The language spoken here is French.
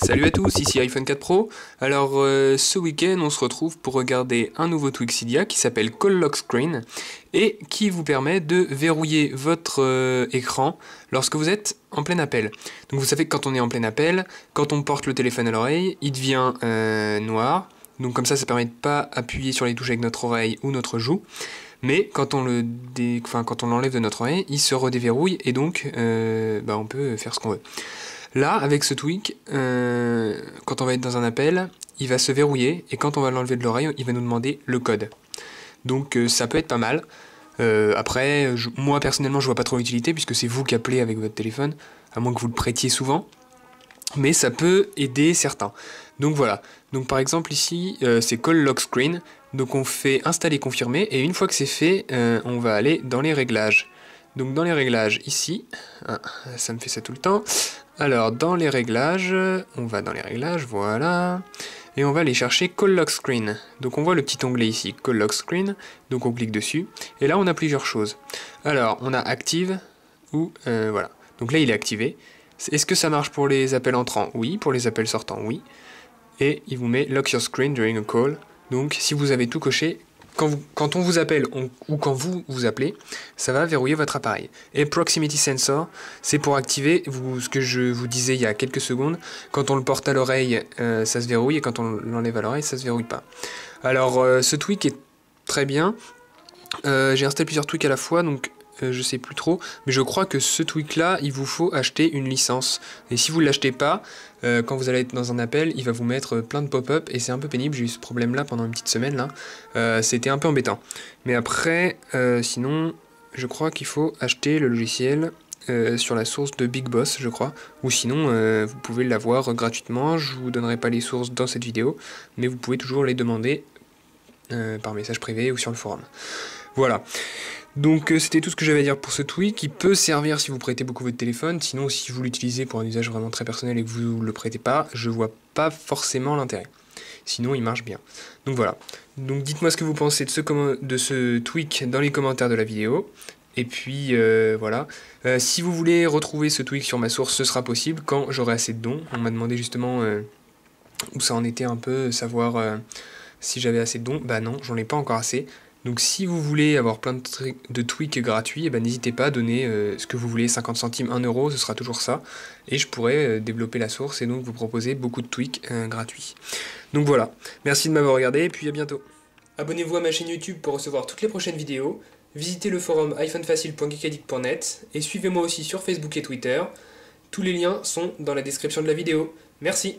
Salut à tous, ici iPhone 4 Pro. Alors ce week-end on se retrouve pour regarder un nouveau tweak Cydia qui s'appelle Call Lock Screen et qui vous permet de verrouiller votre écran lorsque vous êtes en plein appel. Donc vous savez que quand on est en plein appel, quand on porte le téléphone à l'oreille, il devient noir. Donc comme ça permet de ne pas appuyer sur les touches avec notre oreille ou notre joue. Mais quand on l'enlève de notre oreille, il se redéverrouille et donc on peut faire ce qu'on veut. Là, avec ce tweak, quand on va être dans un appel, il va se verrouiller et quand on va l'enlever de l'oreille, il va nous demander le code. Donc ça peut être pas mal. Après, moi personnellement, je vois pas trop l'utilité puisque c'est vous qui appelez avec votre téléphone, à moins que vous le prêtiez souvent. Mais ça peut aider certains. Donc voilà. Donc par exemple ici, c'est Call Lock Screen. Donc on fait installer confirmer et une fois que c'est fait, on va aller dans les réglages. Donc dans les réglages ici, ça me fait ça tout le temps. Alors dans les réglages, on va dans les réglages, voilà. Et on va aller chercher Call Lock Screen. Donc on voit le petit onglet ici, Call Lock Screen. Donc on clique dessus. Et là on a plusieurs choses. Alors on a Active ou voilà. Donc là il est activé. Est-ce que ça marche pour les appels entrants? Oui. Pour les appels sortants? Oui. Et il vous met Lock Your Screen during a call. Donc si vous avez tout coché, quand on vous appelle ou quand vous appelez, ça va verrouiller votre appareil. Et Proximity Sensor, c'est pour activer ce que je vous disais il y a quelques secondes. Quand on le porte à l'oreille, ça se verrouille, et quand on l'enlève à l'oreille, ça se verrouille pas. Alors ce tweak est très bien. J'ai installé plusieurs tweaks à la fois, donc je sais plus trop, mais je crois que ce tweak là, il vous faut acheter une licence. Et si vous ne l'achetez pas, quand vous allez être dans un appel, il va vous mettre plein de pop-up et c'est un peu pénible. J'ai eu ce problème là pendant une petite semaine là, c'était un peu embêtant. Mais après, sinon, je crois qu'il faut acheter le logiciel sur la source de Big Boss, je crois, ou sinon vous pouvez l'avoir gratuitement. Je vous donnerai pas les sources dans cette vidéo, mais vous pouvez toujours les demander par message privé ou sur le forum. Voilà. Donc c'était tout ce que j'avais à dire pour ce tweak, qui peut servir si vous prêtez beaucoup votre téléphone, sinon si vous l'utilisez pour un usage vraiment très personnel et que vous ne le prêtez pas, je vois pas forcément l'intérêt. Sinon il marche bien. Donc voilà. Donc dites-moi ce que vous pensez de ce tweak dans les commentaires de la vidéo. Et puis voilà. Si vous voulez retrouver ce tweak sur ma source, ce sera possible quand j'aurai assez de dons. On m'a demandé justement où ça en était un peu, savoir si j'avais assez de dons. Bah non, j'en ai pas encore assez. Donc si vous voulez avoir plein de tweaks gratuits, n'hésitez pas à donner ce que vous voulez, 50 centimes, 1 euro, ce sera toujours ça. Et je pourrai développer la source et donc vous proposer beaucoup de tweaks gratuits. Donc voilà, merci de m'avoir regardé et puis à bientôt. Abonnez-vous à ma chaîne YouTube pour recevoir toutes les prochaines vidéos. Visitez le forum iPhonefacile.geekaddict.net et suivez-moi aussi sur Facebook et Twitter. Tous les liens sont dans la description de la vidéo. Merci.